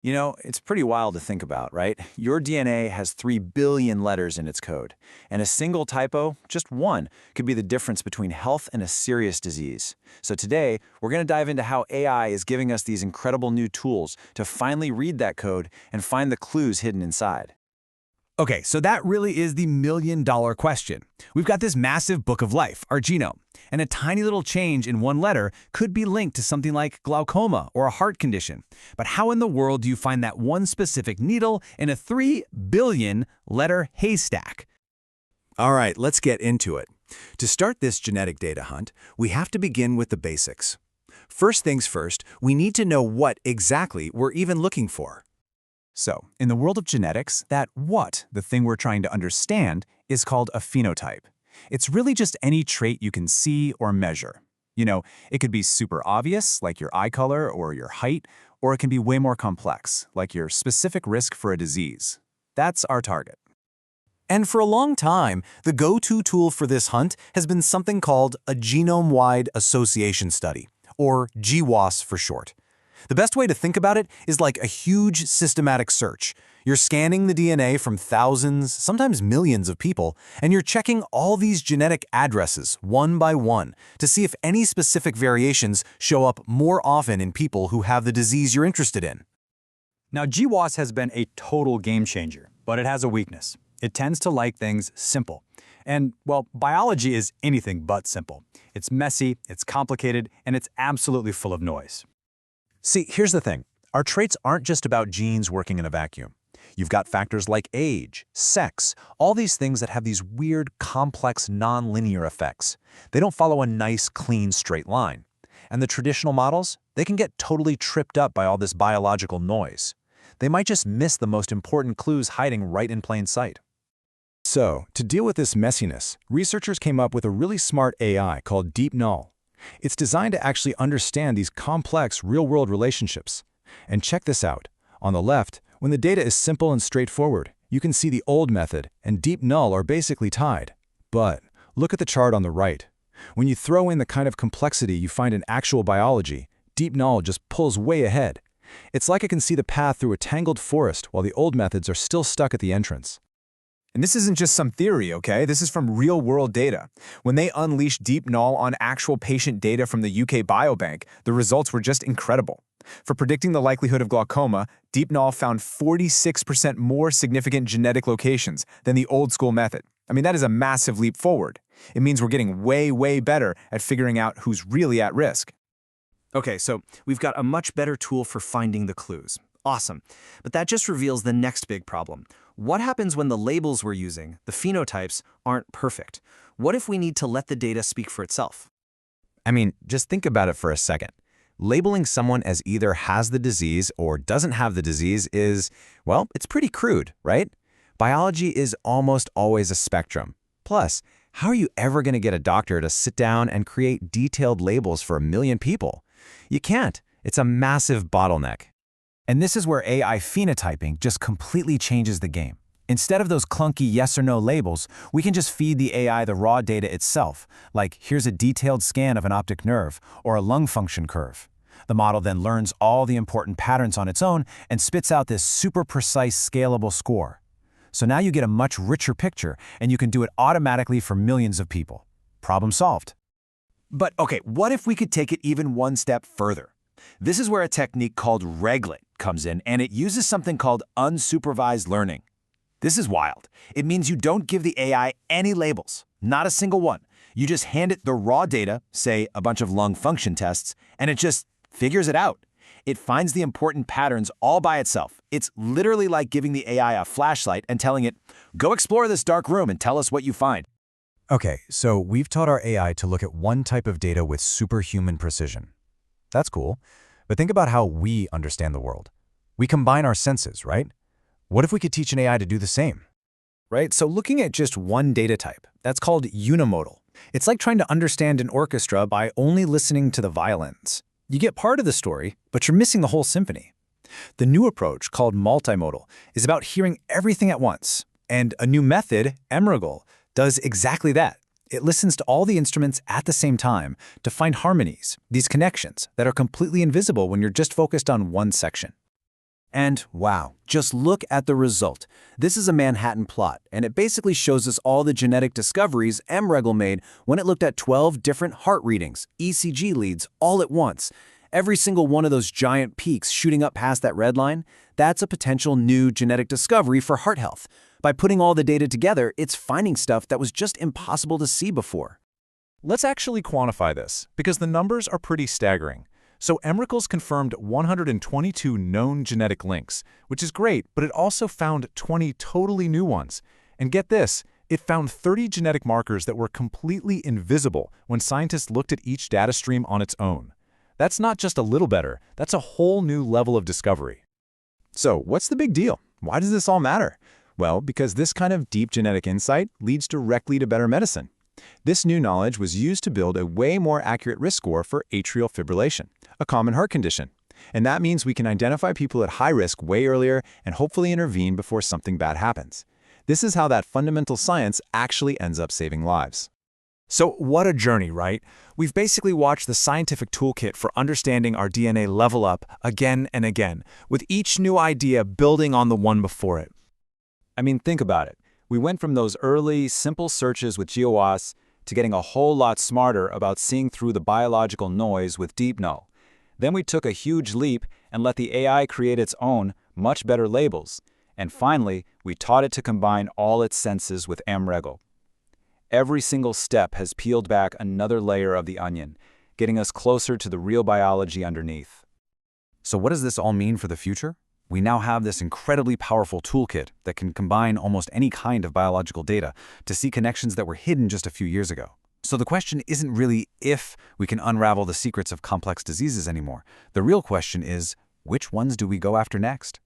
It's pretty wild to think about, right? Your DNA has 3 billion letters in its code, and a single typo, just one, could be the difference between health and a serious disease. So today, we're going to dive into how AI is giving us these incredible new tools to finally read that code and find the clues hidden inside. Okay, so that really is the million-dollar question. We've got this massive book of life, our genome, and a tiny little change in one letter could be linked to something like glaucoma or a heart condition. But how in the world do you find that one specific needle in a 3 billion letter haystack? All right, let's get into it. To start this genetic data hunt, we have to begin with the basics. First things first, we need to know what exactly we're even looking for. So, in the world of genetics, that what, the thing we're trying to understand, is called a phenotype. It's really just any trait you can see or measure. It could be super obvious, like your eye color or your height, or it can be way more complex, like your specific risk for a disease. That's our target. And for a long time, the go-to tool for this hunt has been something called a genome-wide association study, or GWAS for short. The best way to think about it is like a huge systematic search. You're scanning the DNA from thousands, sometimes millions of people, and you're checking all these genetic addresses one by one to see if any specific variations show up more often in people who have the disease you're interested in. Now, GWAS has been a total game changer, but it has a weakness. It tends to like things simple. And, well, biology is anything but simple. It's messy, it's complicated, and it's absolutely full of noise. See, here's the thing. Our traits aren't just about genes working in a vacuum. You've got factors like age, sex, all these things that have these weird, complex, non-linear effects. They don't follow a nice, clean, straight line. And the traditional models, they can get totally tripped up by all this biological noise. They might just miss the most important clues hiding right in plain sight. So, to deal with this messiness, researchers came up with a really smart AI called DeepNull. It's designed to actually understand these complex real-world relationships. And check this out. On the left, when the data is simple and straightforward, you can see the old method and DeepNull are basically tied. But look at the chart on the right. When you throw in the kind of complexity you find in actual biology, DeepNull just pulls way ahead. It's like it can see the path through a tangled forest while the old methods are still stuck at the entrance. And this isn't just some theory, okay? This is from real-world data. When they unleashed DeepNull on actual patient data from the UK Biobank, the results were just incredible. For predicting the likelihood of glaucoma, DeepNull found 46% more significant genetic locations than the old-school method. I mean, that is a massive leap forward. It means we're getting way, way better at figuring out who's really at risk. Okay, so we've got a much better tool for finding the clues. Awesome. But that just reveals the next big problem. What happens when the labels we're using, the phenotypes, aren't perfect? What if we need to let the data speak for itself? I mean, just think about it for a second. Labeling someone as either has the disease or doesn't have the disease is, well, it's pretty crude, right? Biology is almost always a spectrum. Plus, how are you ever going to get a doctor to sit down and create detailed labels for 1 million people? You can't. It's a massive bottleneck. And this is where AI phenotyping just completely changes the game. Instead of those clunky yes or no labels, we can just feed the AI the raw data itself, like here's a detailed scan of an optic nerve or a lung function curve. The model then learns all the important patterns on its own and spits out this super precise, scalable score. So now you get a much richer picture, and you can do it automatically for millions of people. Problem solved. But okay, what if we could take it even one step further? This is where a technique called Reglet comes in, and it uses something called unsupervised learning. This is wild. It means you don't give the AI any labels, not a single one. You just hand it the raw data, say a bunch of lung function tests, and it just figures it out. It finds the important patterns all by itself. It's literally like giving the AI a flashlight and telling it, go explore this dark room and tell us what you find. Okay, so we've taught our AI to look at one type of data with superhuman precision. That's cool, but think about how we understand the world. We combine our senses, right? What if we could teach an AI to do the same? Right? So looking at just one data type, that's called unimodal. It's like trying to understand an orchestra by only listening to the violins. You get part of the story, but you're missing the whole symphony. The new approach, called multimodal, is about hearing everything at once. And a new method, Emmergal, does exactly that. It listens to all the instruments at the same time to find harmonies, these connections that are completely invisible when you're just focused on one section. And wow, just look at the result. This is a Manhattan plot, and it basically shows us all the genetic discoveries MREGL made when it looked at 12 different heart readings, ECG leads, all at once. Every single one of those giant peaks shooting up past that red line, that's a potential new genetic discovery for heart health. By putting all the data together, it's finding stuff that was just impossible to see before. Let's actually quantify this, because the numbers are pretty staggering. So MREGL's confirmed 122 known genetic links, which is great, but it also found 20 totally new ones. And get this, it found 30 genetic markers that were completely invisible when scientists looked at each data stream on its own. That's not just a little better, that's a whole new level of discovery. So what's the big deal? Why does this all matter? Well, because this kind of deep genetic insight leads directly to better medicine. This new knowledge was used to build a way more accurate risk score for atrial fibrillation, a common heart condition. And that means we can identify people at high risk way earlier and hopefully intervene before something bad happens. This is how that fundamental science actually ends up saving lives. So what a journey, right? We've basically watched the scientific toolkit for understanding our DNA level up again and again, with each new idea building on the one before it. I mean, think about it. We went from those early, simple searches with GWAS to getting a whole lot smarter about seeing through the biological noise with DeepNull. Then we took a huge leap and let the AI create its own, much better labels. And finally, we taught it to combine all its senses with MREGL. Every single step has peeled back another layer of the onion, getting us closer to the real biology underneath. So what does this all mean for the future? We now have this incredibly powerful toolkit that can combine almost any kind of biological data to see connections that were hidden just a few years ago. So the question isn't really if we can unravel the secrets of complex diseases anymore. The real question is, which ones do we go after next?